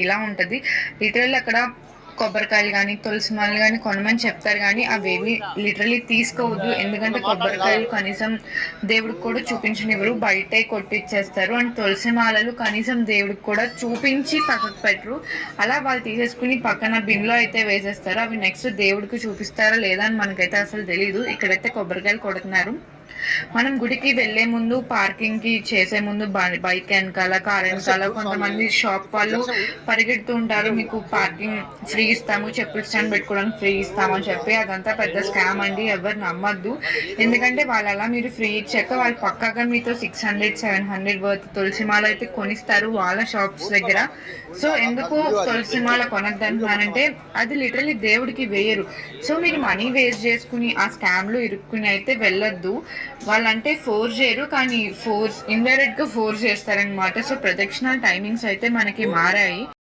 ఇలా ఉంటుంది. లిటరల్లీ అక్కడ కొబ్బరికాయలు కానీ తులసి మాలలు కానీ కొనమని చెప్తారు, కానీ అవేవి లిటరలీ తీసుకోవద్దు. ఎందుకంటే కొబ్బరికాయలు కనీసం దేవుడికి కూడా చూపించనివ్వరు, బయటే కొట్టిచ్చేస్తారు. అండ్ తులసి మాలలు కనీసం దేవుడికి కూడా చూపించి పక్కకు పెట్టరు. అలా వాళ్ళు తీసేసుకుని పక్కన బిన్లో అయితే వేసేస్తారు. అవి నెక్స్ట్ దేవుడికి చూపిస్తారా లేదా అని మనకైతే అసలు తెలీదు. ఇక్కడైతే కొబ్బరికాయలు కొడుతున్నారు. మనం గుడికి వెళ్లే ముందు, పార్కింగ్ కి చేసే ముందు బైక్ వెనకాల, కార్ వెనకాల కొంతమంది షాప్ వాళ్ళు పరిగెడుతూ ఉంటారు, మీకు పార్కింగ్ ఫ్రీ ఇస్తాము, చెప్పులు స్టాండ్ పెట్టుకోవడానికి ఫ్రీ ఇస్తామని చెప్పి. అదంతా పెద్ద స్కామ్ అండి, ఎవరు నమ్మద్దు. ఎందుకంటే వాళ్ళు అలా మీరు ఫ్రీ ఇచ్చాక వాళ్ళు పక్కాగా మీతో 600-700 వర్త్ తులసిమాల అయితే కొనిస్తారు వాళ్ళ షాప్స్ దగ్గర. సో ఎందుకు తులసిమాల కొనద్దంటున్నానంటే అది లిటరలీ దేవుడికి వేయరు. సో మీరు మనీ వేస్ట్ చేసుకుని ఆ స్కామ్లో ఇరుక్కుని అయితే వెళ్ళొద్దు. వాళ్ళంటే ఫోర్స్ చేయరు, కానీ ఇండైరెక్ట్ గా ఫోర్స్ చేస్తారనమాట. సో ప్రదక్షిణాల టైమింగ్స్ అయితే మనకి మారాయి.